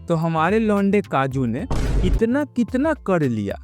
तो हमारे लौंडे काजू ने इतना कितना कर लिया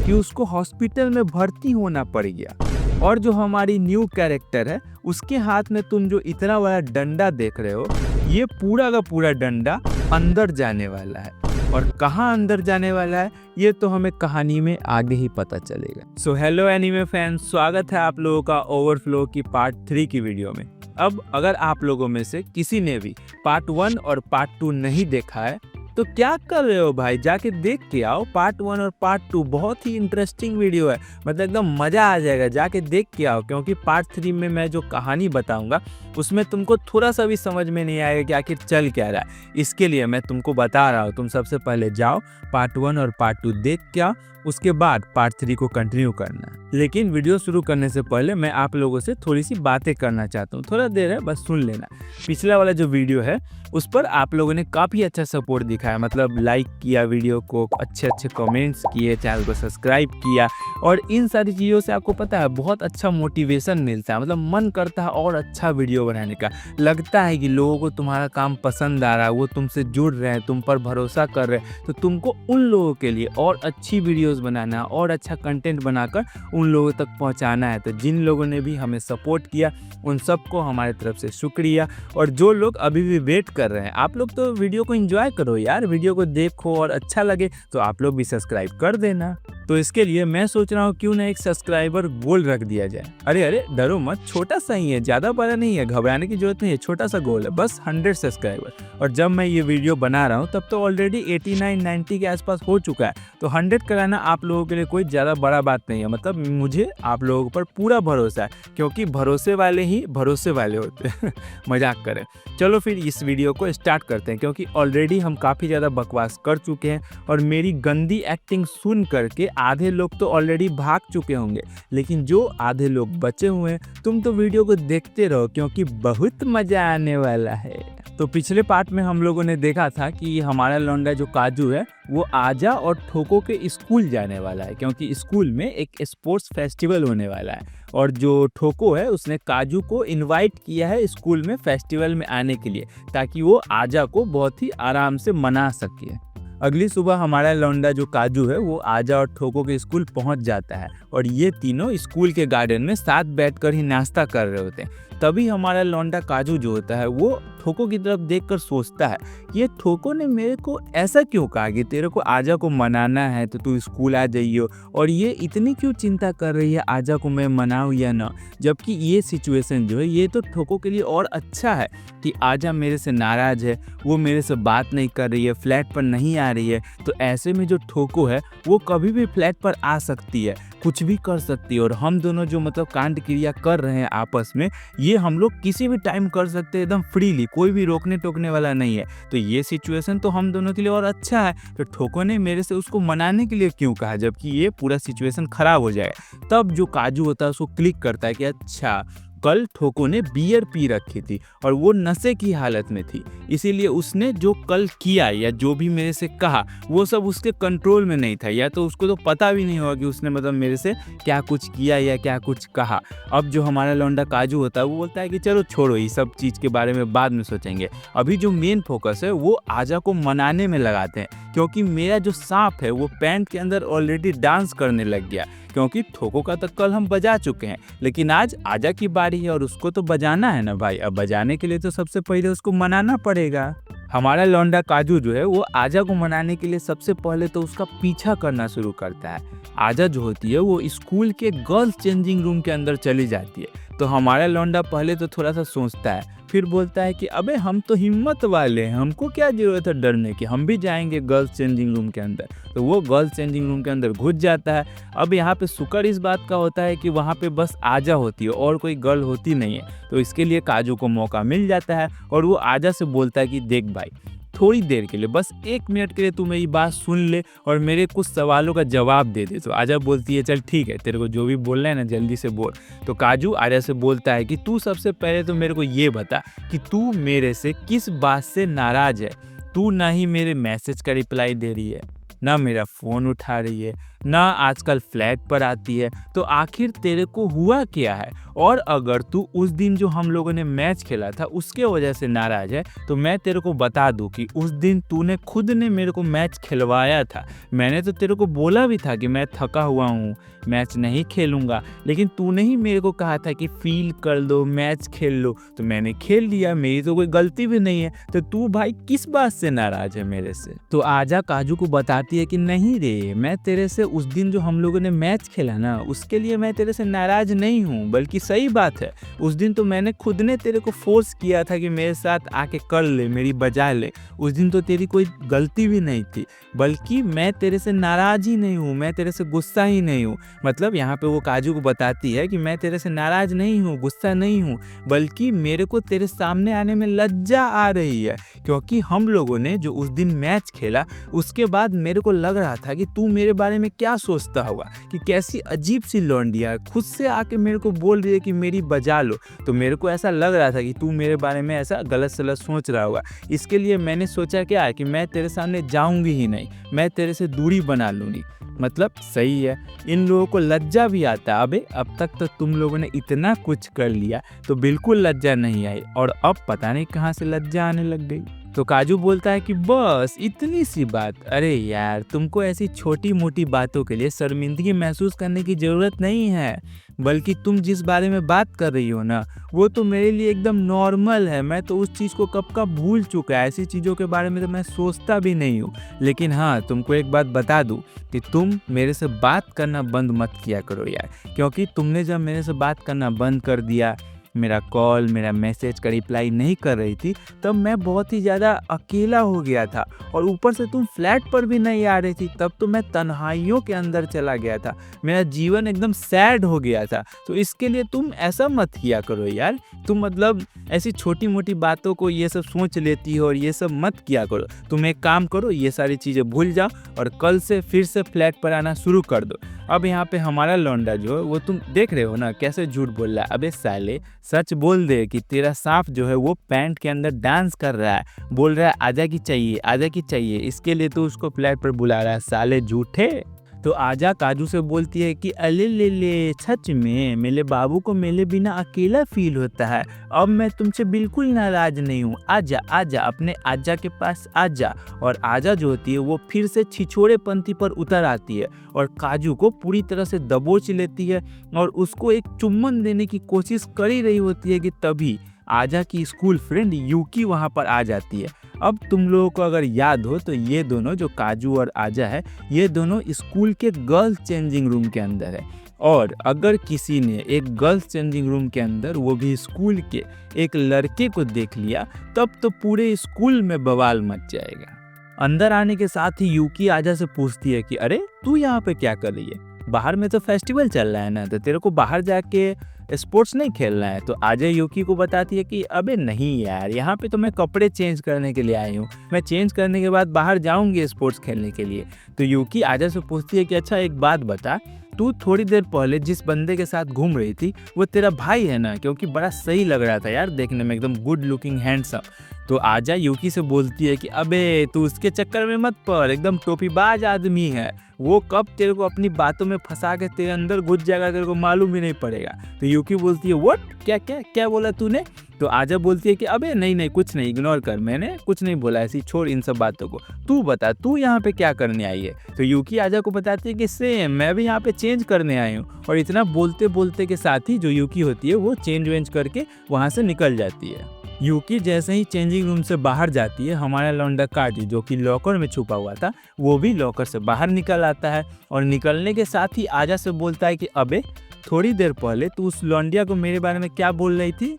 कि उसको हॉस्पिटल में भर्ती होना पड़ गया। और जो हमारी न्यू कैरेक्टर है उसके हाथ में तुम जो इतना बड़ा डंडा देख रहे हो, ये पूरा का पूरा डंडा अंदर जाने वाला है। और कहाँ अंदर जाने वाला है ये तो हमें कहानी में आगे ही पता चलेगा। सो हेलो एनीमे फैंस, स्वागत है आप लोगों का ओवरफ्लो की पार्ट 3 की वीडियो में। अब अगर आप लोगों में से किसी ने भी पार्ट 1 और पार्ट 2 नहीं देखा है तो क्या कर रहे हो भाई, जाके देख के आओ। पार्ट 1 और पार्ट 2 बहुत ही इंटरेस्टिंग वीडियो है, मतलब एकदम मज़ा आ जाएगा, जाके देख के आओ। क्योंकि पार्ट 3 में मैं जो कहानी बताऊंगा उसमें तुमको थोड़ा सा भी समझ में नहीं आएगा कि आखिर चल क्या रहा है। इसके लिए मैं तुमको बता रहा हूँ, तुम सबसे पहले जाओ पार्ट 1 और पार्ट 2 देख के आओ, उसके बाद पार्ट 3 को कंटिन्यू करना है। लेकिन वीडियो शुरू करने से पहले मैं आप लोगों से थोड़ी सी बातें करना चाहता हूँ, थोड़ा देर है बस सुन लेना। पिछला वाला जो वीडियो है उस पर आप लोगों ने काफ़ी अच्छा सपोर्ट दिखाया, मतलब लाइक किया वीडियो को, अच्छे अच्छे कमेंट्स किए, चैनल को सब्सक्राइब किया। और इन सारी चीज़ों से आपको पता है बहुत अच्छा मोटिवेशन मिलता है, मतलब मन करता है और अच्छा वीडियो बनाने का। लगता है कि लोगों को तुम्हारा काम पसंद आ रहा है, वो तुमसे जुड़ रहे हैं, तुम पर भरोसा कर रहे हैं, तो तुमको उन लोगों के लिए और अच्छी वीडियोस बनाना और अच्छा कंटेंट बनाकर उन लोगों तक पहुंचाना है। तो जिन लोगों ने भी हमें सपोर्ट किया उन सबको हमारे तरफ से शुक्रिया। और जो लोग अभी भी वेट कर रहे हैं, आप लोग तो वीडियो को एंजॉय करो यार, वीडियो को देखो और अच्छा लगे तो आप लोग भी सब्सक्राइब कर देना। तो इसके लिए मैं सोच रहा हूँ क्यों ना एक सब्सक्राइबर गोल रख दिया जाए। अरे डरो मत, छोटा सा ही है, ज़्यादा बड़ा नहीं है, घबराने की जरूरत नहीं है, छोटा सा गोल है, बस 100 सब्सक्राइबर। और जब मैं ये वीडियो बना रहा हूँ तब तो ऑलरेडी 89-90 के आसपास हो चुका है, तो 100 कराना आप लोगों के लिए कोई ज़्यादा बड़ा बात नहीं है। मतलब मुझे आप लोगों पर पूरा भरोसा है, क्योंकि भरोसे वाले ही भरोसे वाले होते हैं। मजाक करें। चलो फिर इस वीडियो को स्टार्ट करते हैं, क्योंकि ऑलरेडी हम काफ़ी ज़्यादा बकवास कर चुके हैं और मेरी गंदी एक्टिंग सुन करके आधे लोग तो ऑलरेडी भाग चुके होंगे। लेकिन जो आधे लोग बचे हुए हैं तुम तो वीडियो को देखते रहो, क्योंकि बहुत मज़ा आने वाला है। तो पिछले पार्ट में हम लोगों ने देखा था कि हमारा लौंडा जो काजू है वो आजा और ठोको के स्कूल जाने वाला है, क्योंकि स्कूल में एक स्पोर्ट्स फेस्टिवल होने वाला है। और जो ठोको है उसने काजू को इनवाइट किया है स्कूल में फेस्टिवल में आने के लिए, ताकि वो आजा को बहुत ही आराम से मना सके। अगली सुबह हमारा लौंडा जो काजू है वो आजा और ठोको के स्कूल पहुंच जाता है, और ये तीनों स्कूल के गार्डन में साथ बैठकर ही नाश्ता कर रहे होते हैं। तभी हमारा लौंडा काजू जो होता है वो ठोको की तरफ देखकर सोचता है कि ये ठोको ने मेरे को ऐसा क्यों कहा कि तेरे को आजा को मनाना है तो तू स्कूल आ जाइयो, और ये इतनी क्यों चिंता कर रही है आजा को मैं मनाऊं या ना। जबकि ये सिचुएशन जो है ये तो ठोको के लिए और अच्छा है कि आजा मेरे से नाराज है, वो मेरे से बात नहीं कर रही है, फ्लैट पर नहीं आ रही है। तो ऐसे में जो ठोको है वो कभी भी फ्लैट पर आ सकती है, कुछ भी कर सकती है। और हम दोनों जो मतलब कांड क्रिया कर रहे हैं आपस में, ये हम लोग किसी भी टाइम कर सकते हैं एकदम फ्रीली, कोई भी रोकने टोकने वाला नहीं है। तो ये सिचुएशन तो हम दोनों के लिए और अच्छा है। तो ठोको ने मेरे से उसको मनाने के लिए क्यों कहा, जबकि ये पूरा सिचुएशन खराब हो जाएगा। तब जो काजू होता है उसको क्लिक करता है कि अच्छा कल ठोको ने बियर पी रखी थी और वो नशे की हालत में थी, इसीलिए उसने जो कल किया या जो भी मेरे से कहा वो सब उसके कंट्रोल में नहीं था, या तो उसको तो पता भी नहीं होगा कि उसने मतलब मेरे से क्या कुछ किया या क्या कुछ कहा। अब जो हमारा लौंडा काजू होता है वो बोलता है कि चलो छोड़ो, ये सब चीज़ के बारे में बाद में सोचेंगे, अभी जो मेन फोकस है वो आजा को मनाने में लगाते हैं। क्योंकि मेरा जो सांप है वो पैंट के अंदर ऑलरेडी डांस करने लग गया, क्योंकि ठोको का तो कल हम बजा चुके हैं, लेकिन आज आजा की बारी है और उसको तो बजाना है ना भाई। अब बजाने के लिए तो सबसे पहले उसको मनाना पड़ेगा। हमारा लौंडा काजू जो है वो आजा को मनाने के लिए सबसे पहले तो उसका पीछा करना शुरू करता है। आजा जो होती है वो स्कूल के गर्ल्स चेंजिंग रूम के अंदर चली जाती है। तो हमारा लौंडा पहले तो थोड़ा सा सोचता है, फिर बोलता है कि अबे हम तो हिम्मत वाले हैं, हमको क्या जरूरत है डरने की, हम भी जाएंगे गर्ल्स चेंजिंग रूम के अंदर। तो वो गर्ल्स चेंजिंग रूम के अंदर घुस जाता है। अब यहाँ पे शुक्र इस बात का होता है कि वहाँ पे बस आजा होती है और कोई गर्ल होती नहीं है, तो इसके लिए काजू को मौका मिल जाता है और वो आजा से बोलता है कि देख भाई, थोड़ी देर के लिए, बस 1 मिनट के लिए तू मेरी बात सुन ले और मेरे कुछ सवालों का जवाब दे दे। तो आजा बोलती है चल ठीक है, तेरे को जो भी बोलना है ना जल्दी से बोल। तो काजू आजा से बोलता है कि तू सबसे पहले तो मेरे को ये बता कि तू मेरे से किस बात से नाराज है। तू ना ही मेरे मैसेज का रिप्लाई दे रही है, ना मेरा फ़ोन उठा रही है, ना आजकल फ्लैट पर आती है। तो आखिर तेरे को हुआ क्या है? और अगर तू उस दिन जो हम लोगों ने मैच खेला था उसके वजह से नाराज़ है तो मैं तेरे को बता दूं कि उस दिन तूने खुद ने मेरे को मैच खिलवाया था। मैंने तो तेरे को बोला भी था कि मैं थका हुआ हूँ, मैच नहीं खेलूंगा, लेकिन तूने ही मेरे को कहा था कि फील कर लो, मैच खेल लो, तो मैंने खेल लिया। मेरी तो कोई गलती भी नहीं है, तो तू भाई किस बात से नाराज है मेरे से? तो आजा काजू को बताती है कि नहीं रे, मैं तेरे से उस दिन जो हम लोगों ने मैच खेला ना उसके लिए मैं तेरे से नाराज नहीं हूँ, बल्कि सही बात है उस दिन तो मैंने खुद ने तेरे को फोर्स किया था कि मेरे साथ आके कर ले, मेरी बजा ले। उस दिन तो तेरी कोई गलती भी नहीं थी, बल्कि मैं तेरे से नाराज ही नहीं हूँ, मैं तेरे से गुस्सा ही नहीं हूँ। मतलब यहाँ पे वो काजू को बताती है कि मैं तेरे से नाराज नहीं हूँ, गुस्सा नहीं हूँ, बल्कि मेरे को तेरे सामने आने में लज्जा आ रही है, क्योंकि हम लोगों ने जो उस दिन मैच खेला उसके बाद मेरे को लग रहा था कि तू मेरे बारे में क्या सोचता होगा, कि कैसी अजीब सी लौंडिया है, खुद से आके मेरे को बोल रही है कि मेरी बजा लो। तो मेरे को ऐसा लग रहा था कि तू मेरे बारे में ऐसा गलत सलत सोच रहा होगा। इसके लिए मैंने सोचा क्या कि मैं तेरे सामने जाऊंगी ही नहीं, मैं तेरे से दूरी बना लूंगी। मतलब सही है, इन लोगों को लज्जा भी आता है। अबे अब तक तो तुम लोगों ने इतना कुछ कर लिया तो बिल्कुल लज्जा नहीं आई, और अब पता नहीं कहाँ से लज्जा आने लग गई। तो काजू बोलता है कि बस इतनी सी बात? अरे यार, तुमको ऐसी छोटी मोटी बातों के लिए शर्मिंदगी महसूस करने की ज़रूरत नहीं है, बल्कि तुम जिस बारे में बात कर रही हो ना वो तो मेरे लिए एकदम नॉर्मल है। मैं तो उस चीज़ को कब का भूल चुका है, ऐसी चीज़ों के बारे में तो मैं सोचता भी नहीं हूँ। लेकिन हाँ, तुमको एक बात बता दूँ कि तुम मेरे से बात करना बंद मत किया करो यार, क्योंकि तुमने जब मेरे से बात करना बंद कर दिया, मेरा कॉल मेरा मैसेज का रिप्लाई नहीं कर रही थी, तब मैं बहुत ही ज़्यादा अकेला हो गया था, और ऊपर से तुम फ्लैट पर भी नहीं आ रही थी, तब तो मैं तन्हाइयों के अंदर चला गया था, मेरा जीवन एकदम सैड हो गया था। तो इसके लिए तुम ऐसा मत किया करो यार, तुम मतलब ऐसी छोटी मोटी बातों को ये सब सोच लेती हो और ये सब मत किया करो। तुम एक काम करो, ये सारी चीज़ें भूल जाओ और कल से फिर से फ्लैट पर आना शुरू कर दो। अब यहाँ पे हमारा लौंडा जो है वो तुम देख रहे हो ना कैसे झूठ बोल रहा है। अबे साले, सच बोल दे कि तेरा सांप जो है वो पैंट के अंदर डांस कर रहा है, बोल रहा है आजा की चाहिए, आजा की चाहिए, इसके लिए तो उसको फ्लैट पर बुला रहा है। साले झूठे। तो आजा काजू से बोलती है कि अले ले ले, सच में मेरे बाबू को मेरे बिना अकेला फील होता है। अब मैं तुमसे बिल्कुल नाराज नहीं हूँ, आजा आजा, अपने आजा के पास आजा। और आजा जो होती है वो फिर से छिछोरे पंथी पर उतर आती है और काजू को पूरी तरह से दबोच लेती है और उसको एक चुम्बन देने की कोशिश कर ही रही होती है कि तभी आजा की स्कूल फ्रेंड यूकी वहाँ पर आ जाती है। अब तुम लोगों को अगर याद हो तो ये दोनों जो काजू और आजा है, ये दोनों स्कूल के गर्ल्स चेंजिंग रूम के अंदर है, और अगर किसी ने एक गर्ल्स चेंजिंग रूम के अंदर वो भी स्कूल के एक लड़के को देख लिया तब तो पूरे स्कूल में बवाल मच जाएगा। अंदर आने के साथ ही यूकी आजा से पूछती है कि अरे तू यहाँ पे क्या कर रही है? बाहर में तो फेस्टिवल चल रहा है ना, तो तेरे को बाहर जाके स्पोर्ट्स नहीं खेलना है? तो आजा यूकी को बताती है कि अबे नहीं यार, यहाँ पे तो मैं कपड़े चेंज करने के लिए आई हूँ, मैं चेंज करने के बाद बाहर जाऊँगी स्पोर्ट्स खेलने के लिए। तो यूकी आजा से पूछती है कि अच्छा एक बात बता, तू थोड़ी देर पहले जिस बंदे के साथ घूम रही थी वो तेरा भाई है ना? क्योंकि बड़ा सही लग रहा था यार देखने में, एकदम गुड लुकिंग हैंडसम। तो आजा यूकी से बोलती है कि अबे तू उसके चक्कर में मत पड़, एकदम टोपीबाज आदमी है वो, कब तेरे को अपनी बातों में फंसा के तेरे अंदर घुस जाएगा तेरे को मालूम ही नहीं पड़ेगा। तो यूकी बोलती है व्हाट, क्या क्या क्या बोला तूने? तो आजा बोलती है कि अबे नहीं नहीं कुछ नहीं, इग्नोर कर, मैंने कुछ नहीं बोला, ऐसी छोड़ इन सब बातों को, तू बता तू यहाँ पे क्या करने आई है? तो यूकी आजा को बताती है कि सेम मैं भी यहाँ पे चेंज करने आई हूँ। और इतना बोलते बोलते के साथ ही जो यूकी होती है वो चेंज वेंज करके वहाँ से निकल जाती है। यूकी जैसे ही चेंजिंग रूम से बाहर जाती है, हमारा लौंडा काजू जो कि लॉकर में छुपा हुआ था वो भी लॉकर से बाहर निकल आता है, और निकलने के साथ ही आजा से बोलता है कि अबे थोड़ी देर पहले तू उस लौंडिया को मेरे बारे में क्या बोल रही थी?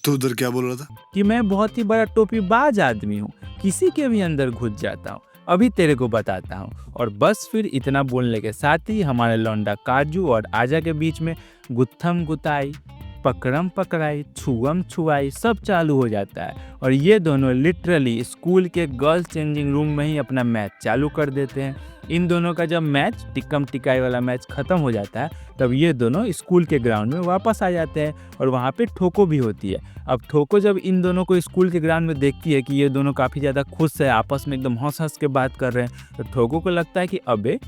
तू उधर क्या बोल रहा था? कि मैं बहुत ही बड़ा टोपीबाज आदमी हूँ, किसी के भी अंदर घुस जाता हूँ, अभी तेरे को बताता हूँ। और बस फिर इतना बोलने के साथ ही हमारे लौंडा काजू और आजा के बीच में गुत्थम गुताई, पकड़म पकड़ाई, छुअम छुआई सब चालू हो जाता है, और ये दोनों लिटरली स्कूल के गर्ल्स चेंजिंग रूम में ही अपना मैच चालू कर देते हैं। इन दोनों का जब मैच टिक्कम टिकाई वाला मैच ख़त्म हो जाता है तब ये दोनों स्कूल के ग्राउंड में वापस आ जाते हैं, और वहाँ पे ठोको भी होती है। अब ठोको जब इन दोनों को स्कूल के ग्राउंड में देखती है कि ये दोनों काफ़ी ज़्यादा खुश है, आपस में एकदम हंस हंस के बात कर रहे हैं, तो ठोको को लगता है कि अबे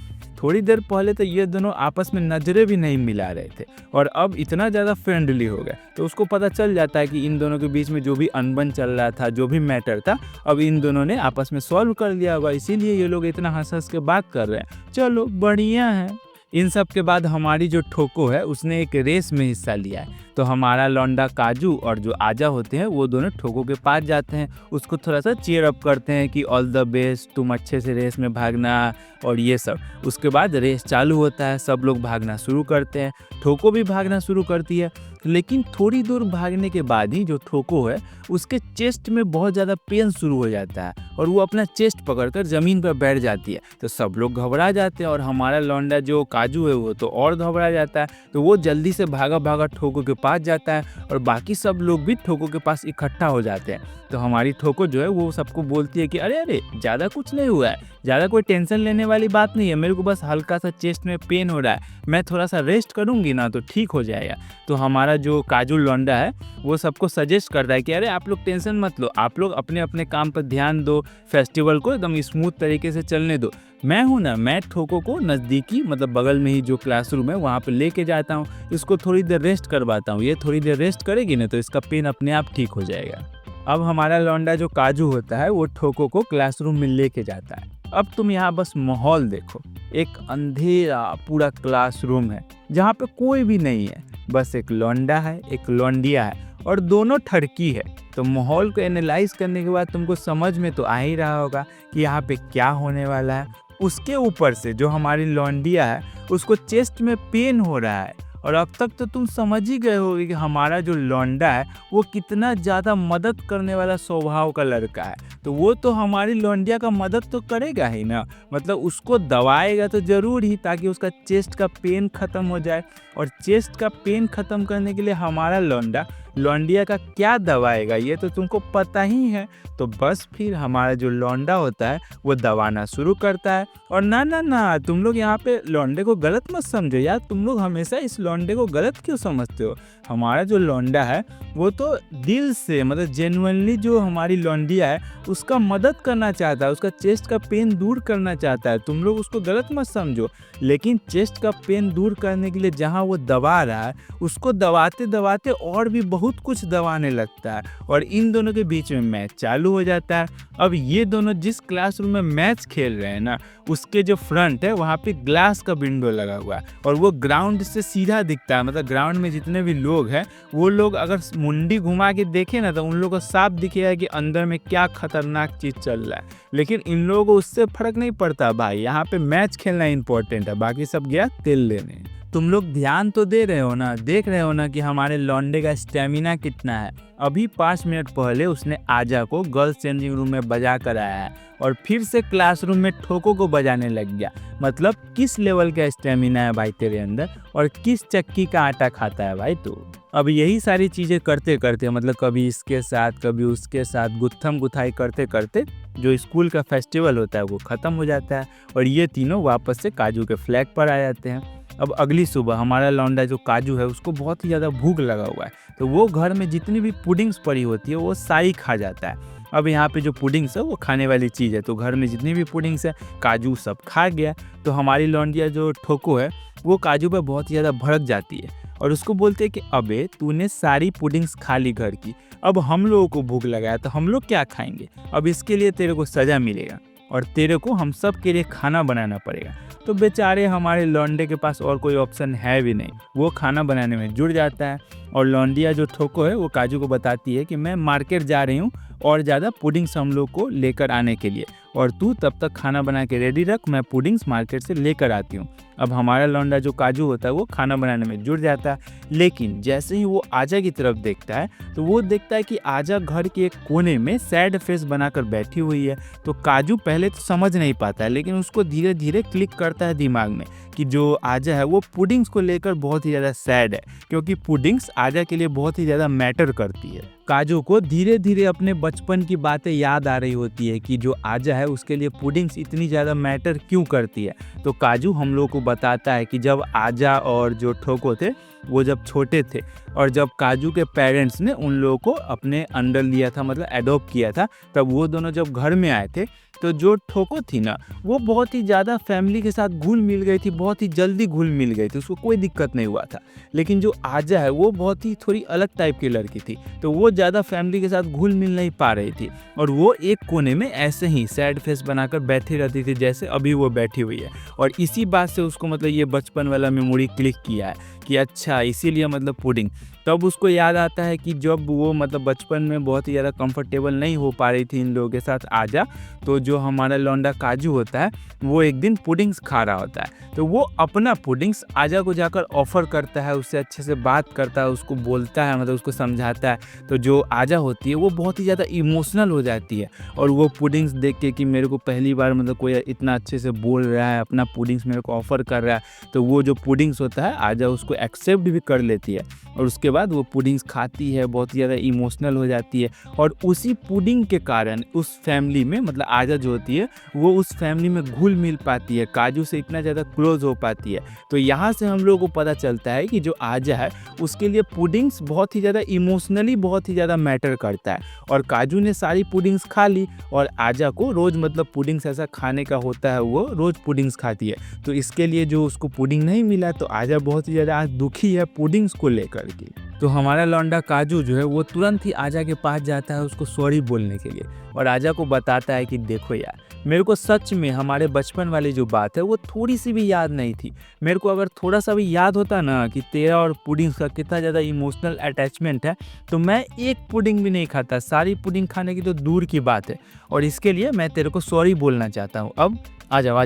थोड़ी देर पहले तो ये दोनों आपस में नजरें भी नहीं मिला रहे थे और अब इतना ज़्यादा फ्रेंडली हो गए। तो उसको पता चल जाता है कि इन दोनों के बीच में जो भी अनबन चल रहा था, जो भी मैटर था, अब इन दोनों ने आपस में सॉल्व कर लिया होगा, इसीलिए ये लोग इतना हंस हंस के बात कर रहे हैं। चलो बढ़िया है। इन सब के बाद हमारी जो ठोको है उसने एक रेस में हिस्सा लिया है। तो हमारा लौंडा काजू और जो आजा होते हैं वो दोनों ठोको के पास जाते हैं, उसको थोड़ा सा चीयर अप करते हैं कि ऑल द बेस्ट, तुम अच्छे से रेस में भागना और ये सब। उसके बाद रेस चालू होता है, सब लोग भागना शुरू करते हैं, ठोको भी भागना शुरू करती है। लेकिन थोड़ी दूर भागने के बाद ही जो ठोको है उसके चेस्ट में बहुत ज़्यादा पेन शुरू हो जाता है और वो अपना चेस्ट पकड़कर ज़मीन पर बैठ जाती है। तो सब लोग घबरा जाते हैं और हमारा लौंडा जो काजू है वो तो और घबरा जाता है। तो वो जल्दी से भागा भागा ठोको के पास जाता है और बाकी सब लोग भी ठोको के पास इकट्ठा हो जाते हैं। तो हमारी ठोको जो है वो सबको बोलती है कि अरे अरे ज़्यादा कुछ नहीं हुआ है, ज़्यादा कोई टेंशन लेने वाली बात नहीं है, मेरे को बस हल्का सा चेस्ट में पेन हो रहा है, मैं थोड़ा सा रेस्ट करूँगी ना तो ठीक हो जाएगा। तो हमारा जो काजू लौंडा है वो सबको सजेस्ट करता है कि अरे आप लोग टेंशन मत लो, आप लोग अपने अपने काम पर ध्यान दो, फेस्टिवल को एकदम स्मूथ तरीके से चलने दो। मैं हूँ ना, मैं ठोको को नज़दीकी मतलब बगल में ही जो क्लासरूम है वहाँ पे लेके जाता हूँ, इसको थोड़ी देर रेस्ट करवाता हूँ, ये थोड़ी देर रेस्ट करेगी ना तो इसका पेन अपने आप ठीक हो जाएगा। अब हमारा लौंडा जो काजू होता है वो ठोको को क्लासरूम में लेके जाता है। अब तुम यहाँ बस माहौल देखो, एक अंधेरा पूरा क्लासरूम है जहाँ पे कोई भी नहीं है, बस एक लौंडा है, एक लौंडिया है और दोनों ठरकी है। तो माहौल को एनालाइज करने के बाद तुमको समझ में तो आ ही रहा होगा कि यहाँ पे क्या होने वाला है। उसके ऊपर से जो हमारी लौंडिया है उसको चेस्ट में पेन हो रहा है और अब तक तो तुम समझ ही गए होगे कि हमारा जो लौंडा है वो कितना ज़्यादा मदद करने वाला स्वभाव का लड़का है। तो वो तो हमारी लौंडिया का मदद तो करेगा ही ना, मतलब उसको दबाएगा तो ज़रूर ही, ताकि उसका चेस्ट का पेन ख़त्म हो जाए। और चेस्ट का पेन ख़त्म करने के लिए हमारा लौंडा लौंडिया का क्या दबाएगा ये तो तुमको पता ही है। तो बस फिर हमारा जो लौंडा होता है वो दबाना शुरू करता है। और ना ना ना, तुम लोग यहाँ पे लौंडे को गलत मत समझो यार, तुम लोग हमेशा इस लौंडे को गलत क्यों समझते हो। हमारा जो लौंडा है वो तो दिल से मतलब जेन्युइनली जो हमारी लौंडिया है उसका मदद करना चाहता है, उसका चेस्ट का पेन दूर करना चाहता है, तुम लोग उसको गलत मत समझो। लेकिन चेस्ट का पेन दूर करने के लिए जहाँ वो दबा रहा है उसको दबाते दबाते और भी बहुत कुछ दबाने लगता है और इन दोनों के बीच में मैच चालू हो जाता है। अब ये दोनों जिस क्लासरूम में मैच खेल रहे हैं ना उसके जो फ्रंट है वहाँ पे ग्लास का विंडो लगा हुआ है और वो ग्राउंड से सीधा दिखता है, मतलब ग्राउंड में जितने भी लोग हैं वो लोग अगर मुंडी घुमा के देखे ना तो उन लोगों को साफ दिखेगा कि अंदर में क्या खतरनाक चीज़ चल रहा है। लेकिन इन लोगों को उससे फर्क नहीं पड़ता भाई, यहाँ पे मैच खेलना इंपॉर्टेंट है, बाकी सब गया तेल लेने। तुम लोग ध्यान तो दे रहे हो ना, देख रहे हो ना कि हमारे लौंडे का स्टेमिना कितना है। अभी 5 मिनट पहले उसने आजा को गर्ल्स चेंजिंग रूम में बजा कर आया है और फिर से क्लासरूम में ठोको को बजाने लग गया। मतलब किस लेवल का स्टेमिना है भाई तेरे अंदर और किस चक्की का आटा खाता है भाई तू। अब यही सारी चीज़ें करते करते मतलब कभी इसके साथ कभी उसके साथ गुत्थम गुथाई करते करते जो स्कूल का फेस्टिवल होता है वो ख़त्म हो जाता है और ये तीनों वापस से काजू के फ्लैग पर आ जाते हैं। अब अगली सुबह हमारा लौंडा जो काजू है उसको बहुत ही ज़्यादा भूख लगा हुआ है, तो वो घर में जितनी भी पुडिंग्स पड़ी होती है वो सारी खा जाता है। अब यहाँ पे जो पुडिंग्स है वो खाने वाली चीज़ है, तो घर में जितनी भी पुडिंग्स है काजू सब खा गया। तो हमारी लौंडिया जो ठोको है वो काजू पे बहुत ही ज़्यादा भड़क जाती है और उसको बोलते हैं कि अबे तूने सारी पुडिंग्स खा ली घर की, अब हम लोगों को भूख लगा है तो हम लोग क्या खाएंगे, अब इसके लिए तेरे को सज़ा मिलेगा और तेरे को हम सब के लिए खाना बनाना पड़ेगा। तो बेचारे हमारे लौंडे के पास और कोई ऑप्शन है भी नहीं, वो खाना बनाने में जुड़ जाता है। और लौंडिया जो ठोको है वो काजू को बताती है कि मैं मार्केट जा रही हूँ और ज़्यादा पुडिंग्स हम लोग को लेकर आने के लिए, और तू तब तक खाना बना के रेडी रख, मैं पुडिंग्स मार्केट से लेकर आती हूँ। अब हमारा लौंडा जो काजू होता है वो खाना बनाने में जुड़ जाता है, लेकिन जैसे ही वो आजा की तरफ देखता है तो वो देखता है कि आजा घर के एक कोने में सैड फेस बनाकर बैठी हुई है। तो काजू पहले तो समझ नहीं पाता है, लेकिन उसको धीरे धीरे क्लिक करता है दिमाग में कि जो आजा है वो पुडिंग्स को लेकर बहुत ही ज़्यादा सैड है, क्योंकि पुडिंग्स आजा के लिए बहुत ही ज़्यादा मैटर करती है। काजू को धीरे धीरे अपने बचपन की बातें याद आ रही होती है कि जो आजा है उसके लिए पुडिंग्स इतनी ज़्यादा मैटर क्यों करती है। तो काजू हम लोग को बताता है कि जब आजा और जो ठोको थे वो जब छोटे थे और जब काजू के पेरेंट्स ने उन लोगों को अपने अंडर लिया था, मतलब एडॉप्ट किया था, तब वो दोनों जब घर में आए थे तो जो ठोको थी ना वो बहुत ही ज़्यादा फैमिली के साथ घुल मिल गई थी, बहुत ही जल्दी घुल मिल गई थी, उसको कोई दिक्कत नहीं हुआ था। लेकिन जो आजा है वो बहुत ही थोड़ी अलग टाइप की लड़की थी, तो वो ज़्यादा फैमिली के साथ घुल मिल नहीं पा रही थी और वो एक कोने में ऐसे ही सैड फेस बनाकर बैठी रहती थी जैसे अभी वो बैठी हुई है। और इसी बात से उसको मतलब ये बचपन वाला मेमोरी क्लिक किया है कि अच्छा इसीलिए मतलब पुडिंग। तब उसको याद आता है कि जब वो मतलब बचपन में बहुत ही ज़्यादा कंफर्टेबल नहीं हो पा रही थी इन लोगों के साथ आजा, तो जो हमारा लौंडा काजू होता है वो एक दिन पुडिंग्स खा रहा होता है, तो वो अपना पुडिंग्स आजा को जाकर ऑफ़र करता है, उससे अच्छे से बात करता है, उसको बोलता है, मतलब उसको समझाता है। तो जो आजा होती है वो बहुत ही ज़्यादा इमोशनल हो जाती है और वो पुडिंग्स देख के कि मेरे को पहली बार मतलब कोई इतना अच्छे से बोल रहा है, अपना पुडिंग्स मेरे को ऑफ़र कर रहा है, तो वो जो पुडिंग्स होता है आजा उसको एक्सेप्ट भी कर लेती है और उसके बाद वो पुडिंग्स खाती है, बहुत ही ज़्यादा इमोशनल हो जाती है। और उसी पुडिंग के कारण उस फैमिली में मतलब आजा जो होती है वो उस फैमिली में घुल मिल पाती है, काजू से इतना ज़्यादा क्लोज हो पाती है। तो यहाँ से हम लोगों को पता चलता है कि जो आजा है उसके लिए पुडिंग्स बहुत ही ज़्यादा इमोशनली बहुत ही ज़्यादा मैटर करता है। और काजू ने सारी पुडिंग्स खा ली और आजा को रोज़ मतलब पुडिंग्स ऐसा खाने का होता है, वो रोज़ पुडिंग्स खाती है, तो इसके लिए जो उसको पुडिंग नहीं मिला तो आजा बहुत ही ज़्यादा आज दुखी है पुडिंग्स को लेकर के। तो हमारा लौंडा काजू जो है वो तुरंत ही आजा के पास जाता है उसको सॉरी बोलने के लिए और आजा को बताता है कि देखो यार, मेरे को सच में हमारे बचपन वाली जो बात है वो थोड़ी सी भी याद नहीं थी। मेरे को अगर थोड़ा सा भी याद होता ना कि तेरा और पुडिंग का कितना ज़्यादा इमोशनल अटैचमेंट है तो मैं एक पुडिंग भी नहीं खाता, सारी पुडिंग खाने की तो दूर की बात है। और इसके लिए मैं तेरे को सॉरी बोलना चाहता हूँ। अब आ जाओ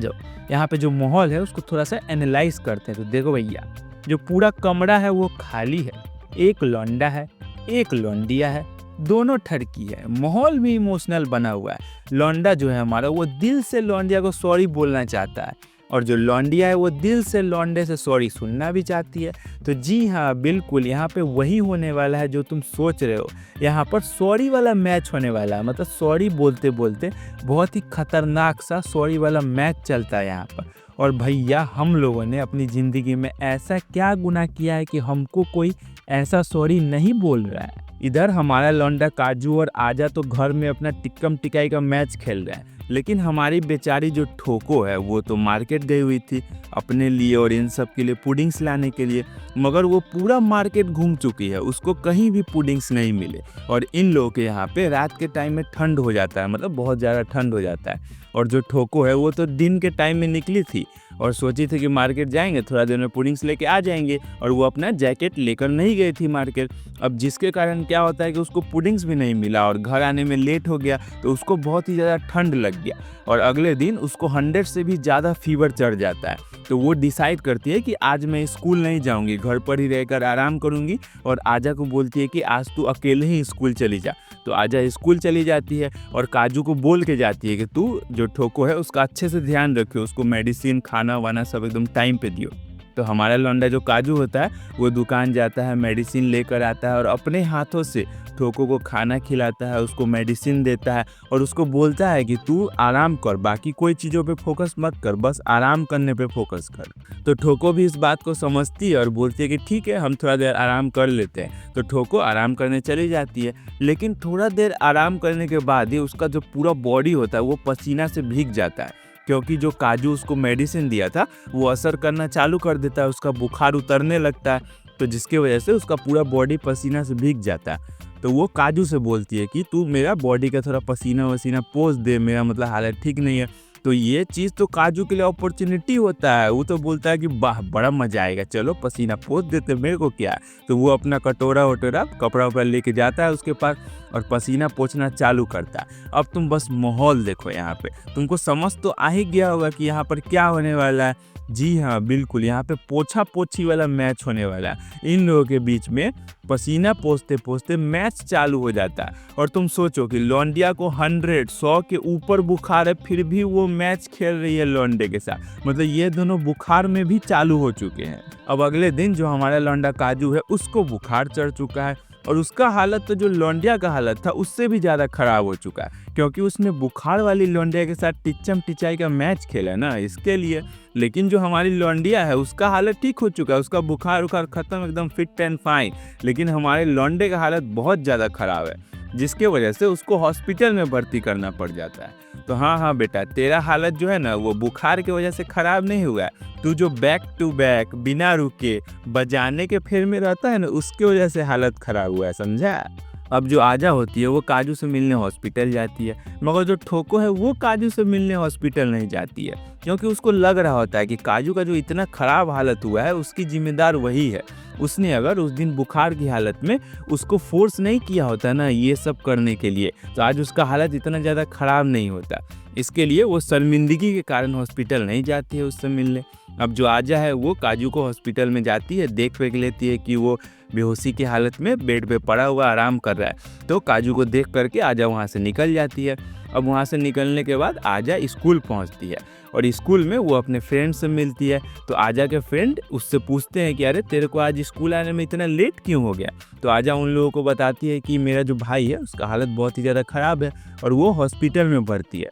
यहाँ पे जो माहौल है उसको थोड़ा सा एनालाइज करते हैं। तो देखो भैया, जो पूरा कमरा है वो खाली है, एक लौंडा है, एक लौंडिया है, दोनों ठरकी है, माहौल भी इमोशनल बना हुआ है। लौंडा जो है हमारा वो दिल से लौंडिया को सॉरी बोलना चाहता है और जो लौंडिया है वो दिल से लौंडे से सॉरी सुनना भी चाहती है। तो जी हाँ, बिल्कुल यहाँ पे वही होने वाला है जो तुम सोच रहे हो। यहाँ पर सॉरी वाला मैच होने वाला है, मतलब सॉरी बोलते बोलते बहुत ही खतरनाक सा सॉरी वाला मैच चलता है यहाँ पर। और भैया हम लोगों ने अपनी ज़िंदगी में ऐसा क्या गुनाह किया है कि हमको कोई ऐसा सॉरी नहीं बोल रहा है। इधर हमारा लौंडा काजू और आजा तो घर में अपना टिक्कम टिकाई का मैच खेल रहे हैं, लेकिन हमारी बेचारी जो ठोको है वो तो मार्केट गई हुई थी अपने लिए और इन सब के लिए पुडिंग्स लाने के लिए, मगर वो पूरा मार्केट घूम चुकी है, उसको कहीं भी पुडिंग्स नहीं मिले। और इन लोगों के यहाँ पे रात के टाइम में ठंड हो जाता है, मतलब बहुत ज़्यादा ठंड हो जाता है। और जो ठोको है वो तो दिन के टाइम में निकली थी और सोची थी कि मार्केट जाएंगे, थोड़ा देर में पुडिंग्स लेके आ जाएंगे, और वो अपना जैकेट लेकर नहीं गई थी मार्केट। अब जिसके कारण क्या होता है कि उसको पुडिंग्स भी नहीं मिला और घर आने में लेट हो गया, तो उसको बहुत ही ज़्यादा ठंड लग गया और अगले दिन उसको 100 से भी ज़्यादा फीवर चढ़ जाता है। तो वो डिसाइड करती है कि आज मैं स्कूल नहीं जाऊंगी, घर पर ही रहकर आराम करूंगी, और आजा को बोलती है कि आज तू अकेले ही स्कूल चली जा। तो आजा स्कूल चली जाती है और काजू को बोल के जाती है कि तू जो ठोको है उसका अच्छे से ध्यान रखियो, उसको मेडिसिन खाना वाना सब एकदम टाइम पे दियो। तो हमारा लौंडा जो काजू होता है वो दुकान जाता है, मेडिसिन लेकर आता है और अपने हाथों से ठोको को खाना खिलाता है, उसको मेडिसिन देता है और उसको बोलता है कि तू आराम कर, बाकी कोई चीज़ों पे फोकस मत कर, बस आराम करने पे फोकस कर। तो ठोको भी इस बात को समझती है और बोलती है कि ठीक है, हम थोड़ा देर आराम कर लेते हैं। तो ठोको आराम करने चली जाती है, लेकिन थोड़ा देर आराम करने के बाद ही उसका जो पूरा बॉडी होता है वो पसीना से भीग जाता है, क्योंकि जो काजू उसको मेडिसिन दिया था वो असर करना चालू कर देता है, उसका बुखार उतरने लगता है, तो जिसकी वजह से उसका पूरा बॉडी पसीना से भीग जाता है। तो वो काजू से बोलती है कि तू मेरा बॉडी का थोड़ा पसीना वसीना पोंछ दे, मेरा मतलब हालत ठीक नहीं है। तो ये चीज़ तो काजू के लिए अपॉर्चुनिटी होता है, वो तो बोलता है कि वाह बड़ा मजा आएगा, चलो पसीना पोंछ देते, मेरे को क्या है। तो वो अपना कटोरा वटोरा कपड़ा वपड़ा लेके जाता है उसके पास और पसीना पोंछना चालू करता है। अब तुम बस माहौल देखो, यहाँ पे तुमको समझ तो आ ही गया होगा कि यहाँ पर क्या होने वाला है। जी हाँ बिल्कुल, यहाँ पे पोछा पोछी वाला मैच होने वाला है। इन लोगों के बीच में पसीना पोंछते पोंछते मैच चालू हो जाता है। और तुम सोचो कि लौंडिया को 100 के ऊपर बुखार है, फिर भी वो मैच खेल रही है लौंडे के साथ, मतलब ये दोनों बुखार में भी चालू हो चुके हैं। अब अगले दिन जो हमारा लौंडा काजू है उसको बुखार चढ़ चुका है, और उसका हालत तो जो लौंडिया का हालत था उससे भी ज़्यादा ख़राब हो चुका है, क्योंकि उसने बुखार वाली लौंडिया के साथ टिच्चम टिचाई का मैच खेला ना, इसके लिए। लेकिन जो हमारी लौंडिया है उसका हालत ठीक हो चुका है, उसका बुखार उखार ख़त्म, एकदम फिट एंड फाइन। लेकिन हमारे लौंडे का हालत बहुत ज़्यादा ख़राब है, जिसके वजह से उसको हॉस्पिटल में भर्ती करना पड़ जाता है। तो हाँ बेटा, तेरा हालत जो है ना वो बुखार की वजह से ख़राब नहीं हुआ है, तू जो बैक टू बैक बिना रुके बजाने के फेर में रहता है ना, उसके वजह से हालत ख़राब हुआ है, समझा। अब जो आजा होती है वो काजू से मिलने हॉस्पिटल जाती है, मगर जो ठोको है वो काजू से मिलने हॉस्पिटल नहीं जाती है, क्योंकि उसको लग रहा होता है कि काजू का जो इतना ख़राब हालत हुआ है उसकी जिम्मेदार वही है। उसने अगर उस दिन बुखार की हालत में उसको फोर्स नहीं किया होता ना ये सब करने के लिए, तो आज उसका हालत इतना ज़्यादा ख़राब नहीं होता। इसके लिए वो शर्मिंदगी के कारण हॉस्पिटल नहीं जाती है उससे मिलने। अब जो आजा है वो काजू को हॉस्पिटल में जाती है, देख वेख लेती है कि वो बेहोशी की हालत में बेड पे पड़ा हुआ आराम कर रहा है, तो काजू को देख करके आजा वहाँ से निकल जाती है। अब वहाँ से निकलने के बाद आजा स्कूल पहुँचती है, और स्कूल में वो अपने फ्रेंड से मिलती है। तो आजा के फ्रेंड उससे पूछते हैं कि अरे तेरे को आज स्कूल आने में इतना लेट क्यों हो गया। तो आजा उन लोगों को बताती है कि मेरा जो भाई है उसका हालत बहुत ही ज़्यादा ख़राब है और वो हॉस्पिटल में भर्ती है।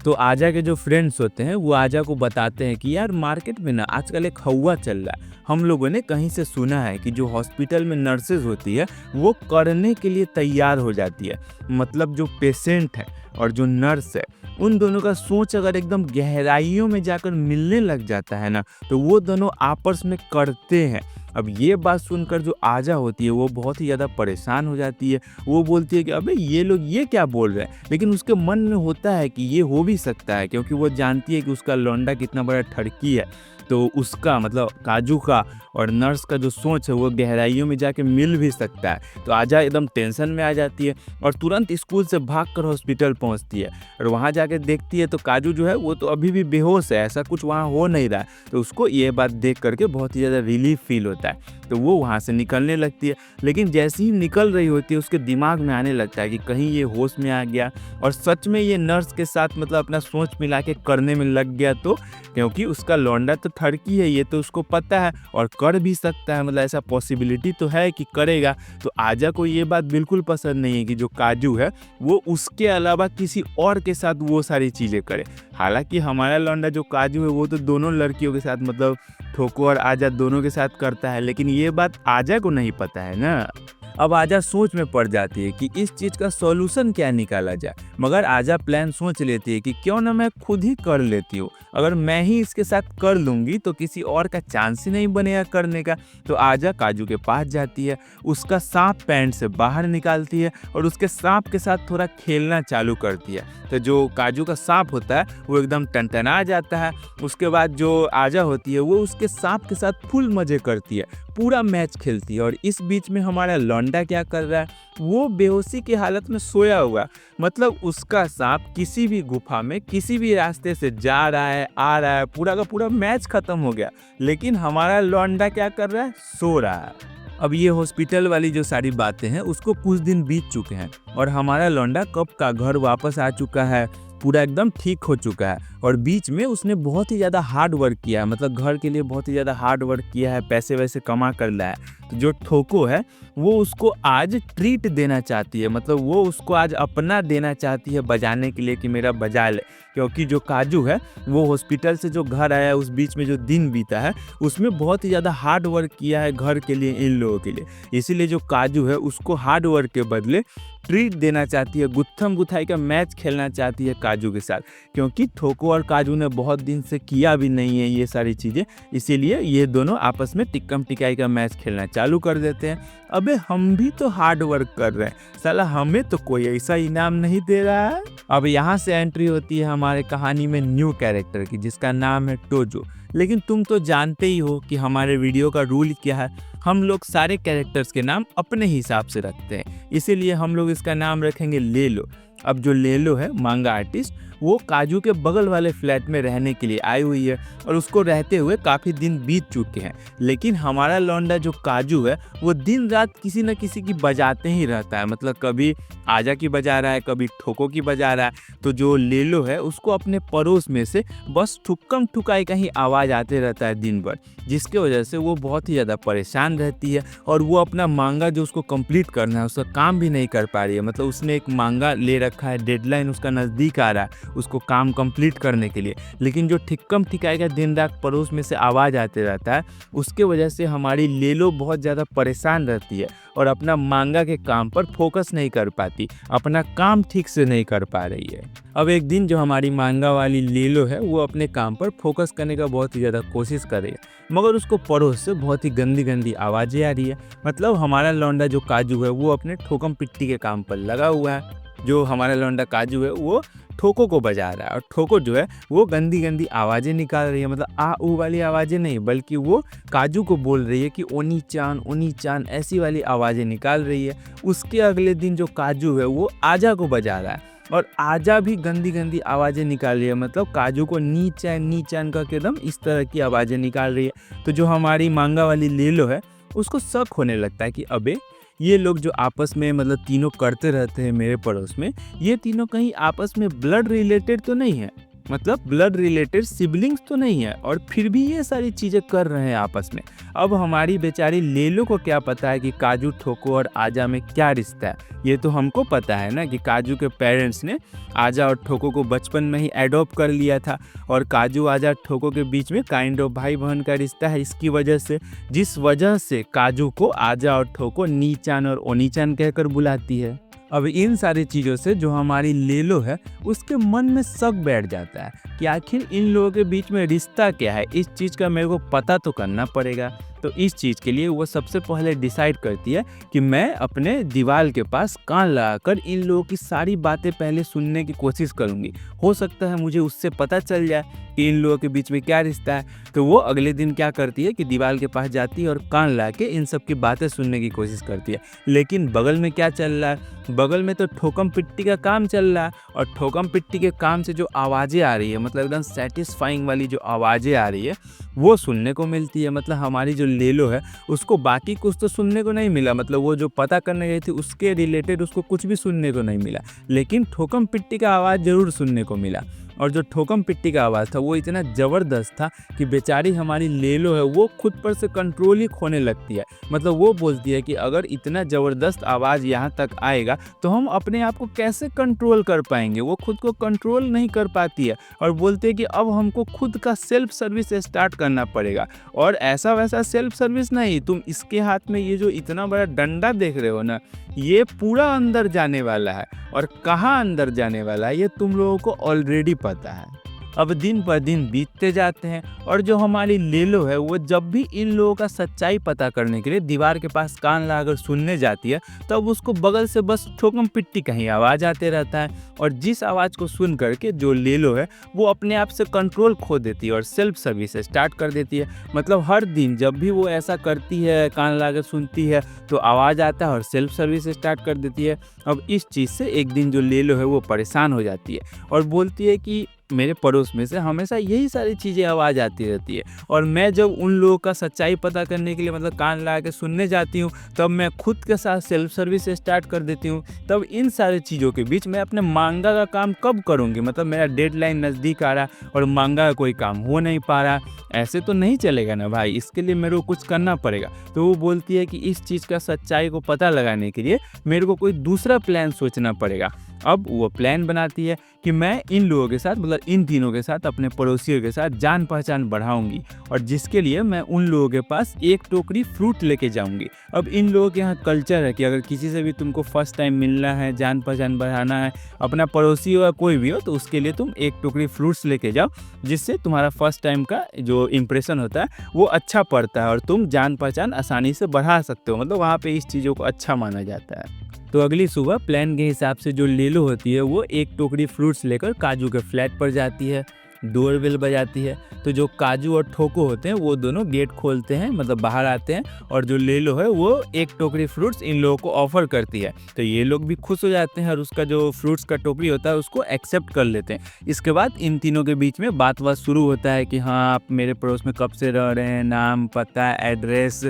तो आजा के जो फ्रेंड्स होते हैं वो आजा को बताते हैं कि यार मार्केट में ना आजकल एक हवा चल रहा है, हम लोगों ने कहीं से सुना है कि जो हॉस्पिटल में नर्सेज होती है वो करने के लिए तैयार हो जाती है। मतलब जो पेशेंट है और जो नर्स है उन दोनों का सोच अगर एकदम गहराइयों में जाकर मिलने लग जाता है ना, तो वो दोनों आपस में करते हैं। अब ये बात सुनकर जो आजा होती है वो बहुत ही ज़्यादा परेशान हो जाती है। वो बोलती है कि अबे ये लोग ये क्या बोल रहे हैं, लेकिन उसके मन में होता है कि ये हो भी सकता है, क्योंकि वो जानती है कि उसका लौंडा कितना बड़ा ठरकी है। तो उसका मतलब काजू का और नर्स का जो सोच है वो गहराइयों में जाके मिल भी सकता है। तो आजा एकदम टेंशन में आ जाती है और तुरंत स्कूल से भागकर हॉस्पिटल पहुंचती है, और वहां जाके देखती है तो काजू जो है वो तो अभी भी बेहोश है, ऐसा कुछ वहां हो नहीं रहा है। तो उसको ये बात देख करके बहुत ही ज़्यादा रिलीफ फील होता है, तो वो वहाँ से निकलने लगती है। लेकिन जैसे ही निकल रही होती है उसके दिमाग में आने लगता है कि कहीं ये होश में आ गया और सच में ये नर्स के साथ मतलब अपना सोच मिला के करने में लग गया, तो क्योंकि उसका लौंडा तो ठरकी है, ये तो उसको पता है और कर भी सकता है, मतलब ऐसा पॉसिबिलिटी तो है कि करेगा। तो आजा को ये बात बिल्कुल पसंद नहीं है कि जो काजू है वो उसके अलावा किसी और के साथ वो सारी चीज़ें करे। हालांकि हमारा लौंडा जो काजू है वो तो दोनों लड़कियों के साथ मतलब ठोको और आजा दोनों के साथ करता है, लेकिन ये बात आजा को नहीं पता है ना। अब आजा सोच में पड़ जाती है कि इस चीज़ का सॉल्यूशन क्या निकाला जाए, मगर आजा प्लान सोच लेती है कि क्यों ना मैं खुद ही कर लेती हूँ, अगर मैं ही इसके साथ कर लूँगी तो किसी और का चांस ही नहीं बनेगा करने का। तो आजा काजू के पास जाती है, उसका सांप पैंट से बाहर निकालती है और उसके सांप के साथ थोड़ा खेलना चालू करती है। तो जो काजू का सांप होता है वो एकदम टनटना जाता है। उसके बाद जो आजा होती है वो उसके सांप के साथ फुल मज़े करती है, पूरा मैच खेलती है। और इस बीच में हमारा लौंडा क्या कर रहा है, वो बेहोशी की हालत में सोया हुआ, मतलब उसका सांप किसी भी गुफा में किसी भी रास्ते से जा रहा है आ रहा है, पूरा का पूरा मैच खत्म हो गया, लेकिन हमारा लौंडा क्या कर रहा है, सो रहा है। अब ये हॉस्पिटल वाली जो सारी बातें हैं उसको कुछ दिन बीत चुके हैं और हमारा लौंडा कब का घर वापस आ चुका है, पूरा एकदम ठीक हो चुका है। और बीच में उसने बहुत ही ज़्यादा हार्ड वर्क किया है, मतलब घर के लिए बहुत ही ज़्यादा हार्ड वर्क किया है, पैसे वैसे कमा कर लाया है। तो जो ठोको है वो उसको आज ट्रीट देना चाहती है, मतलब वो उसको आज अपना देना चाहती है बजाने के लिए कि मेरा बजा ले। क्योंकि जो काजू है वो हॉस्पिटल से जो घर आया उस बीच में जो दिन बीता है उसमें बहुत ही ज़्यादा हार्ड वर्क किया है घर के लिए, इन लोगों के लिए। इसीलिए जो काजू है उसको हार्ड वर्क के बदले ट्रीट देना चाहती है, गुत्थम गुथाई का मैच खेलना चाहती है काजू के साथ, क्योंकि ठोको और काजू ने बहुत दिन से किया भी नहीं है ये सारी चीज़ें। इसीलिए ये दोनों आपस में टिक्कम टिकाई का मैच खेलना चालू कर देते हैं। अबे हम भी तो हार्ड वर्क कर रहे हैं, साला हमें तो कोई ऐसा इनाम नहीं दे रहा है। अब यहाँ से एंट्री होती है हमारे कहानी में न्यू कैरेक्टर की, जिसका नाम है टोजो। लेकिन तुम तो जानते ही हो कि हमारे वीडियो का रूल क्या है, हम लोग सारे कैरेक्टर्स के नाम अपने हिसाब से रखते हैं, इसीलिए हम लोग इसका नाम रखेंगे लेलो। अब जो लेलो है मांगा आर्टिस्ट, वो काजू के बगल वाले फ्लैट में रहने के लिए आई हुई है और उसको रहते हुए काफ़ी दिन बीत चुके हैं। लेकिन हमारा लौंडा जो काजू है वो दिन रात किसी न किसी की बजाते ही रहता है, मतलब कभी आजा की बजा रहा है, कभी ठोको की बजा रहा है। तो जो लेलो है उसको अपने पड़ोस में से बस ठुक्कम ठुकाई का ही आवाज़ आते रहता है दिन भर, जिसके वजह से वो बहुत ही ज़्यादा परेशान रहती है और वो अपना मांगा जो उसको कंप्लीट करना है उसका काम भी नहीं कर पा रही है। मतलब उसने एक मांगा ले रखा है, डेडलाइन उसका नज़दीक आ रहा है उसको काम कंप्लीट करने के लिए, लेकिन जो ठिक्कम ठिकाई का दिन रात पड़ोस में से आवाज़ आते रहता है उसके वजह से हमारी लेलो बहुत ज़्यादा परेशान रहती है और अपना मांगा के काम पर फोकस नहीं कर पाती, अपना काम ठीक से नहीं कर पा रही है। अब एक दिन जो हमारी मांगा वाली लेलो है वो अपने काम पर फोकस करने का बहुत ही ज़्यादा कोशिश कर रही है, मगर उसको पड़ोस से बहुत ही गंदी गंदी आवाज़ें आ रही है। मतलब हमारा लौंडा जो काजू है वो अपने ठोकम पिट्टी के काम पर लगा हुआ है। जो हमारा लौंडा काजू है वो ठोको को बजा रहा है और ठोको जो है वो गंदी गंदी आवाज़ें निकाल रही है, मतलब आ ऊ वाली आवाज़ें नहीं, बल्कि वो काजू को बोल रही है कि ओनी चान ऐसी वाली आवाज़ें निकाल रही है। उसके अगले दिन जो काजू है वो आजा को बजा रहा है और आजा भी गंदी गंदी आवाज़ें निकाल रही है, मतलब काजू को नी चैन का एकदम इस तरह की आवाज़ें निकाल रही है। तो जो हमारी मांगा वाली लेलो है उसको शक होने लगता है कि अबे ये लोग जो आपस में मतलब तीनों करते रहते हैं मेरे पड़ोस में, ये तीनों कहीं आपस में ब्लड रिलेटेड तो नहीं है, मतलब ब्लड रिलेटेड सिबलिंग्स तो नहीं है, और फिर भी ये सारी चीज़ें कर रहे हैं आपस में। अब हमारी बेचारी लेलो को क्या पता है कि काजू ठोको और आजा में क्या रिश्ता है। ये तो हमको पता है ना कि काजू के पेरेंट्स ने आजा और ठोको को बचपन में ही एडॉप्ट कर लिया था और काजू आजा ठोको के बीच में काइंड ऑफ भाई बहन का रिश्ता है। इसकी वजह से, जिस वजह से काजू को आजा और ठोको नीचान और ओनीचान कहकर बुलाती है। अब इन सारी चीज़ों से जो हमारी लेलो है उसके मन में शक बैठ जाता है कि आखिर इन लोगों के बीच में रिश्ता क्या है, इस चीज़ का मेरे को पता तो करना पड़ेगा। तो इस चीज़ के लिए वो सबसे पहले डिसाइड करती है कि मैं अपने दीवार के पास कान लगाकर इन लोगों की सारी बातें पहले सुनने की कोशिश करूँगी। हो सकता है मुझे उससे पता चल जाए कि इन लोगों के बीच में क्या रिश्ता है। तो वो अगले दिन क्या करती है कि दीवार के पास जाती है और कान लगा के इन सब की बातें सुनने की कोशिश करती है। लेकिन बगल में क्या चल रहा है, बगल में तो ठोकम पिट्टी का काम चल रहा है और ठोकम पिट्टी के काम से जो आवाज़ें आ रही है, मतलब एकदम सेटिस्फाइंग वाली जो आवाज़ें आ रही है वो सुनने को मिलती है। मतलब हमारी जो लेलो है उसको बाकी कुछ तो सुनने को नहीं मिला, मतलब वो जो पता करने गई थी उसके रिलेटेड उसको कुछ भी सुनने को नहीं मिला, लेकिन ठोकम पिट्टी का आवाज़ ज़रूर सुनने को मिला। और जो ठोकम पिट्टी का आवाज़ था वो इतना ज़बरदस्त था कि बेचारी हमारी लेलो है वो खुद पर से कंट्रोल ही खोने लगती है। मतलब वो बोलती है कि अगर इतना ज़बरदस्त आवाज़ यहाँ तक आएगा तो हम अपने आप को कैसे कंट्रोल कर पाएंगे। वो खुद को कंट्रोल नहीं कर पाती है और बोलते हैं कि अब हमको खुद का सेल्फ सर्विस स्टार्ट करना पड़ेगा। और ऐसा वैसा सेल्फ सर्विस नहीं, तुम इसके हाथ में ये जो इतना बड़ा डंडा देख रहे हो ना, ये पूरा अंदर जाने वाला है और कहाँ अंदर जाने वाला है ये तुम लोगों को ऑलरेडी पता है। अब दिन पर दिन बीतते जाते हैं और जो हमारी लेलो है वो जब भी इन लोगों का सच्चाई पता करने के लिए दीवार के पास कान लगाकर सुनने जाती है तब उसको बगल से बस ठोकम पिट्टी का ही आवाज़ आते रहता है। और जिस आवाज़ को सुन करके जो लेलो है वो अपने आप से कंट्रोल खो देती है और सेल्फ सर्विस स्टार्ट कर देती है। मतलब हर दिन जब भी वो ऐसा करती है, कान लगाकर सुनती है तो आवाज़ आता है और सेल्फ सर्विस स्टार्ट कर देती है। अब इस चीज़ से एक दिन जो लेलो है वो परेशान हो जाती है और बोलती है कि मेरे पड़ोस में से हमेशा यही सारी चीज़ें आवाज़ आती रहती है और मैं जब उन लोगों का सच्चाई पता करने के लिए मतलब कान लगा के सुनने जाती हूँ तब मैं खुद के साथ सेल्फ सर्विस स्टार्ट कर देती हूँ। तब इन सारी चीज़ों के बीच मैं अपने मांगा का काम कब करूँगी, मतलब मेरा डेडलाइन नज़दीक आ रहा और मांगा का कोई काम हो नहीं पा रहा, ऐसे तो नहीं चलेगा ना भाई, इसके लिए मेरे को कुछ करना पड़ेगा। तो वो बोलती है कि इस चीज़ का सच्चाई को पता लगाने के लिए मेरे को कोई दूसरा प्लान सोचना पड़ेगा। अब वो प्लान बनाती है कि मैं इन लोगों के साथ मतलब इन तीनों के साथ अपने पड़ोसियों के साथ जान पहचान बढ़ाऊंगी और जिसके लिए मैं उन लोगों के पास एक टोकरी फ्रूट लेके जाऊंगी। अब इन लोगों के यहाँ कल्चर है कि अगर किसी से भी तुमको फर्स्ट टाइम मिलना है, जान पहचान बढ़ाना है, अपना पड़ोसी हो या कोई भी हो, तो उसके लिए तुम एक टोकरी फ्रूट्स लेके जाओ जिससे तुम्हारा फर्स्ट टाइम का जो इम्प्रेशन होता है वो अच्छा पड़ता है और तुम जान पहचान आसानी से बढ़ा सकते हो। मतलब वहाँ पे इस चीज़ों को अच्छा माना जाता है। तो अगली सुबह प्लान के हिसाब से जो लेलो होती है वो एक टोकरी फ्रूट्स लेकर काजू के फ्लैट पर जाती है डोरबेल बजाती है। तो जो काजू और ठोको होते हैं वो दोनों गेट खोलते हैं, मतलब बाहर आते हैं, और जो लेलो है वो एक टोकरी फ्रूट्स इन लोगों को ऑफर करती है। तो ये लोग भी खुश हो जाते हैं और उसका जो फ्रूट्स का टोकरी होता है उसको एक्सेप्ट कर लेते हैं। इसके बाद इन तीनों के बीच में बात शुरू होता है कि हाँ आप मेरे पड़ोस में कब से रह रहे हैं, नाम, पता, एड्रेस,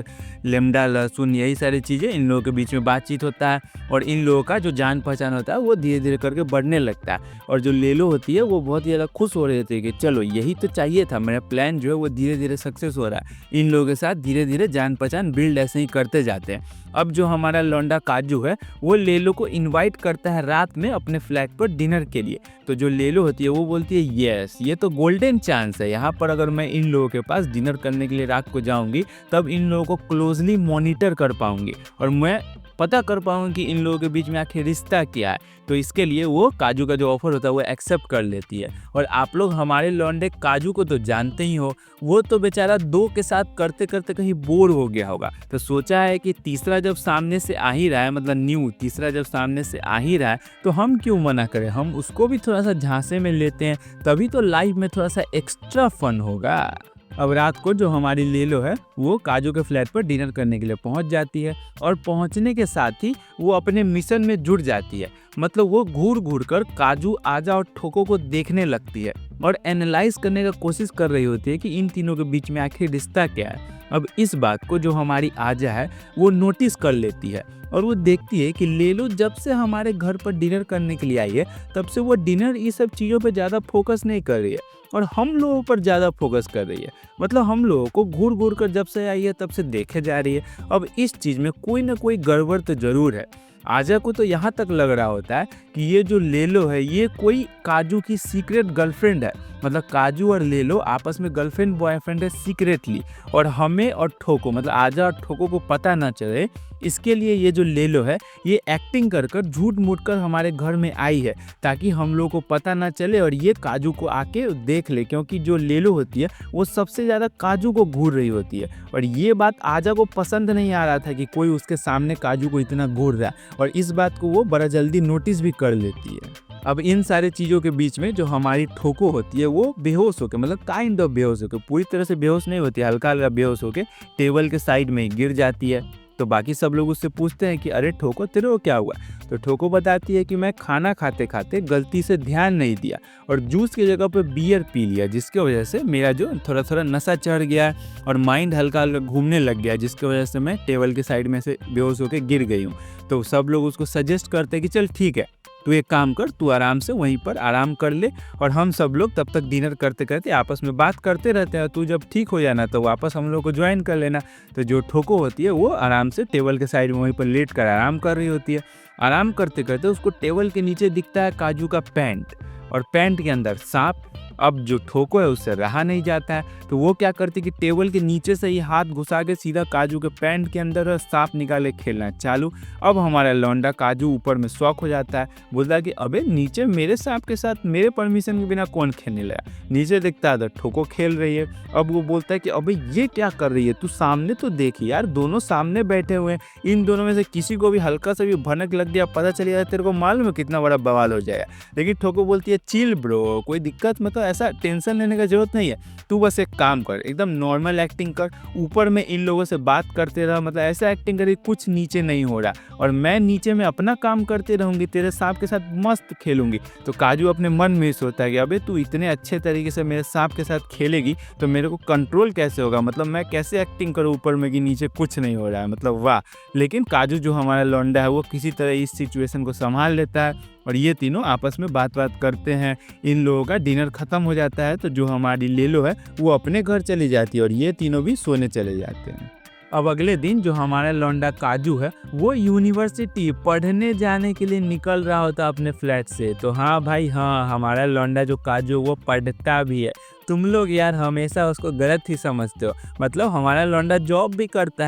लेमड़ा, लहसुन, यही सारी चीज़ें इन लोगों के बीच में बातचीत होता है। और इन लोगों का जो जान पहचान होता है वो धीरे धीरे करके बढ़ने लगता है। और जो लेलो होती है वो बहुत ही ज़्यादा खुश हो रही थी कि चलो यही तो चाहिए था, मेरा प्लान जो है वो धीरे धीरे सक्सेस हो रहा है। इन लोगों के साथ धीरे धीरे जान पहचान बिल्ड ऐसे ही करते जाते हैं। अब जो हमारा लौंडा काजू है वो लेलो को इनवाइट करता है रात में अपने फ्लैट पर डिनर के लिए। तो जो लेलो होती है वो बोलती है यस, ये तो गोल्डन चांस है, यहाँ पर अगर मैं इन लोगों के पास डिनर करने के लिए रात को जाऊंगी तब इन लोगों को क्लोजली मॉनिटर कर पाऊंगी और मैं पता कर पाऊंगी कि इन लोगों के बीच में आखिर रिश्ता क्या है। तो इसके लिए वो काजू का जो ऑफर होता है वो एक्सेप्ट कर लेती है। और आप लोग हमारे लौंडे काजू को तो जानते ही हो, वो तो बेचारा दो के साथ करते करते कहीं बोर हो गया होगा। तो सोचा है कि तीसरा जब सामने से आ ही रहा है, मतलब न्यू तीसरा जब सामने से आ ही रहा है तो हम क्यों मना करें, हम उसको भी थोड़ा सा झांसे में लेते हैं, तभी तो लाइफ में थोड़ा सा एक्स्ट्रा फन होगा। अब रात को जो हमारी लेलो है वो काजू के फ्लैट पर डिनर करने के लिए पहुंच जाती है और पहुंचने के साथ ही वो अपने मिशन में जुट जाती है। मतलब वो घूर घूर कर काजू, आजा और ठोको को देखने लगती है और एनालाइज करने का कोशिश कर रही होती है कि इन तीनों के बीच में आखिर रिश्ता क्या है। अब इस बात को जो हमारी आजा है वो नोटिस कर लेती है और वो देखती है कि लेलो जब से हमारे घर पर डिनर करने के लिए आई है तब से वो डिनर ये सब चीज़ों पे ज़्यादा फोकस नहीं कर रही है और हम लोगों पर ज़्यादा फोकस कर रही है। मतलब हम लोगों को घूर घूर कर जब से आई है तब से देखे जा रही है। अब इस चीज़ में कोई ना कोई गड़बड़ तो ज़रूर है। आजा को तो यहाँ तक लग रहा होता है कि ये जो लेलो है ये कोई काजू की सीक्रेट गर्लफ्रेंड है। मतलब काजू और लेलो आपस में गर्लफ्रेंड बॉयफ्रेंड है सीक्रेटली, और हमें और ठोको मतलब आजा और ठोको को पता ना चले, इसके लिए ये जो लेलो है ये एक्टिंग कर कर झूठ मूठ कर हमारे घर में आई है ताकि हम लोग को पता ना चले और ये काजू को आके देख ले। क्योंकि जो लेलो होती है वो सबसे ज़्यादा काजू को घूर रही होती है और ये बात आजा को पसंद नहीं आ रहा था कि कोई उसके सामने काजू को इतना घूर रहा है, और इस बात को वो बड़ा जल्दी नोटिस भी कर लेती है। अब इन सारे चीज़ों के बीच में जो हमारी ठोको होती है वो बेहोश होकर, मतलब काइंड ऑफ बेहोश होकर, पूरी तरह से बेहोश नहीं होती, हल्का हल्का बेहोश होकर टेबल के साइड में गिर जाती है। तो बाकी सब लोग उससे पूछते हैं कि अरे ठोको तेरे को क्या हुआ। तो ठोको बताती है कि मैं खाना खाते खाते गलती से ध्यान नहीं दिया और जूस की जगह पर बियर पी लिया, जिसकी वजह से मेरा जो थोड़ा थोड़ा नशा चढ़ गया और माइंड हल्का हल्का घूमने लग गया, जिसकी वजह से मैं टेबल के साइड में से बेहोश होकर गिर गई हूँ। तो सब लोग उसको सजेस्ट करते हैं कि चल ठीक है, तू एक काम कर, तू आराम से वहीं पर आराम कर ले और हम सब लोग तब तक डिनर करते करते आपस में बात करते रहते हैं, तू जब ठीक हो जाना तो वापस हम लोग को ज्वाइन कर लेना। तो जो ठोको होती है वो आराम से टेबल के साइड में वहीं पर लेट कर आराम कर रही होती है। आराम करते करते उसको टेबल के नीचे दिखता है काजू का पैंट और पैंट के अंदर सांप। अब जो ठोको है उससे रहा नहीं जाता है, तो वो क्या करती कि टेबल के नीचे से ही हाथ घुसा के सीधा काजू के पैंट के अंदर सांप निकाले खेलना चालू। अब हमारा लौंडा काजू ऊपर में शौक हो जाता है, बोलता है कि अबे नीचे मेरे सांप के साथ मेरे परमिशन के बिना कौन खेलने लगा। नीचे देखता है तो ठोको खेल रही है। अब वो बोलता है कि अबे ये क्या कर रही है, तू सामने तो देख यार, दोनों सामने बैठे हुए हैं, इन दोनों में से किसी को भी हल्का सा भी भनक लग गया, पता चल गया तेरे को मालूम है कितना बड़ा बवाल हो जाएगा। लेकिन ठोको बोलती है चिल ब्रो, कोई दिक्कत मतलब ऐसा टेंशन लेने का जरूरत नहीं है, तू बस एक काम कर, एकदम नॉर्मल एक्टिंग कर, ऊपर में इन लोगों से बात करते रह, मतलब ऐसा एक्टिंग करे कुछ नीचे नहीं हो रहा और मैं नीचे में अपना काम करते रहूंगी, तेरे सांप के साथ मस्त खेलूंगी। तो काजू अपने मन में सोचता है कि अबे तू इतने अच्छे तरीके से मेरे सांप के साथ खेलेगी तो मेरे को कंट्रोल कैसे होगा, मतलब मैं कैसे एक्टिंग करूँ ऊपर में कि नीचे कुछ नहीं हो रहा है, मतलब वाह। लेकिन काजू जो हमारा लौंडा है वो किसी तरह इस सिचुएशन को संभाल लेता है और ये तीनों आपस में बात करते हैं। इन लोगों का डिनर खत्म हो जाता है तो जो हमारी लेलो है वो अपने घर चली जाती है और ये तीनों भी सोने चले जाते हैं। अब अगले दिन जो हमारा लौंडा काजू है वो यूनिवर्सिटी पढ़ने जाने के लिए निकल रहा होता अपने फ्लैट से। तो हाँ भाई हाँ, हमारा लौंडा जो काजू वो पढ़ता भी है। तुम लोग यार हमेशा उसको गलत ही समझते हो, मतलब हमारा लौंडा जॉब भी करता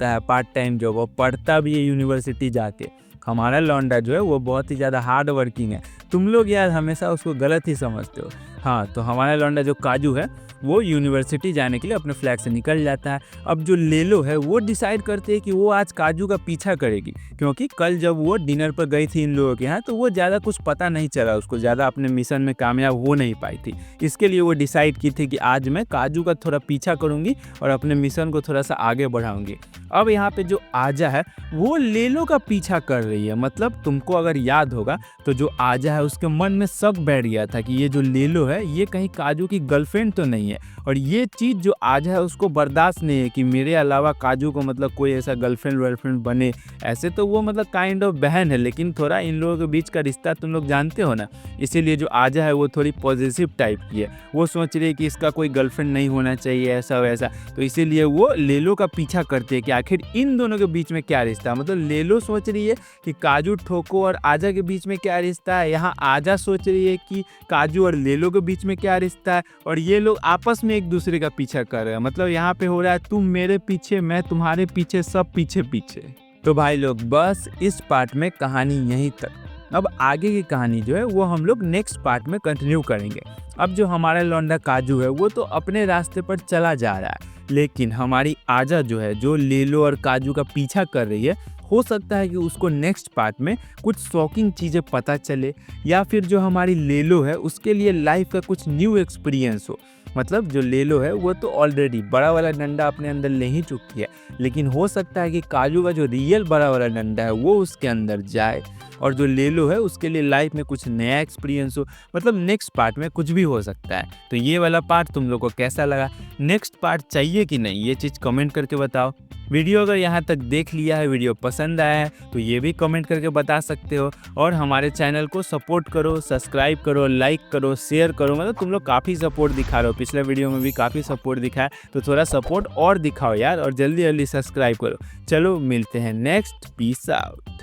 है पार्ट टाइम जॉब, और पढ़ता भी है यूनिवर्सिटी जाके। हमारा लौंडा जो है वो बहुत ही ज़्यादा हार्ड वर्किंग है, तुम लोग यार हमेशा उसको गलत ही समझते हो। हाँ, तो हमारा लौंडा जो काजू है वो यूनिवर्सिटी जाने के लिए अपने फ्लैट से निकल जाता है। अब जो लेलो है वो डिसाइड करते हैं कि वो आज काजू का पीछा करेगी, क्योंकि कल जब वो डिनर पर गई थी इन लोगों के यहाँ तो वो ज़्यादा कुछ पता नहीं चला, उसको ज़्यादा अपने मिशन में कामयाब हो नहीं पाई थी। इसके लिए वो डिसाइड की थी कि आज मैं काजू का थोड़ा पीछा करूँगी और अपने मिशन को थोड़ा सा आगे बढ़ाऊँगी। अब यहाँ पे जो आजा है वो लेलो का पीछा कर रही है। मतलब तुमको अगर याद होगा तो जो आजा है उसके मन में शक बैठ गया था कि ये जो लेलो है ये कहीं काजू की गर्लफ्रेंड तो नहीं है, और ये चीज़ जो आजा है उसको बर्दाश्त नहीं है कि मेरे अलावा काजू को मतलब कोई ऐसा गर्लफ्रेंड वर्लफ्रेंड बने। ऐसे तो वो मतलब काइंड ऑफ बहन है, लेकिन थोड़ा इन लोगों के बीच का रिश्ता तुम लोग जानते हो ना, इसीलिए जो आजा है वो थोड़ी पॉजिटिव टाइप की है। वो सोच रही है कि इसका कोई गर्लफ्रेंड नहीं होना चाहिए ऐसा वैसा, तो इसीलिए वो लेलो का पीछा करती है कि आखिर इन दोनों के बीच में क्या रिश्ता है। मतलब लेलो सोच रही है कि काजू ठोको और आजा के बीच में क्या रिश्ता है, यहाँ आजा सोच रही है कि काजू और लेलो के बीच में क्या रिश्ता है, और ये लोग आपस में एक दूसरे का पीछा कर रहे हैं। मतलब यहाँ पे हो रहा है तुम मेरे पीछे मैं तुम्हारे पीछे, सब पीछे पीछे। तो भाई लोग बस इस पार्ट में कहानी यहीं तक। अब आगे की कहानी जो है वो हम लोग नेक्स्ट पार्ट में कंटिन्यू करेंगे। अब जो हमारा लौंडा काजू है वो तो अपने रास्ते पर चला जा रहा है, लेकिन हमारी आजा जो है जो लेलो और काजू का पीछा कर रही है, हो सकता है कि उसको नेक्स्ट पार्ट में कुछ शॉकिंग चीज़ें पता चले, या फिर जो हमारी लेलो है उसके लिए लाइफ का कुछ न्यू एक्सपीरियंस हो। मतलब जो लेलो है वो तो ऑलरेडी बड़ा वाला डंडा अपने अंदर ले ही चुकी है, लेकिन हो सकता है कि काजू का जो रियल बड़ा वाला डंडा है वो उसके अंदर जाए, और जो लेलो है उसके लिए लाइफ में कुछ नया एक्सपीरियंस हो। मतलब नेक्स्ट पार्ट में कुछ भी हो सकता है। तो ये वाला पार्ट तुम लोग को कैसा लगा, नेक्स्ट पार्ट चाहिए कि नहीं, ये चीज़ कमेंट करके बताओ। वीडियो अगर यहाँ तक देख लिया है, वीडियो पसंद आया है तो ये भी कमेंट करके बता सकते हो, और हमारे चैनल को सपोर्ट करो, सब्सक्राइब करो, लाइक करो, शेयर करो। मतलब तुम लोग काफ़ी सपोर्ट दिखा रहे हो, पिछले वीडियो में भी काफ़ी सपोर्ट दिखाया, तो थोड़ा सपोर्ट और दिखाओ यार, और जल्दी जल्दी सब्सक्राइब करो। चलो मिलते हैं नेक्स्ट, पीस आउट।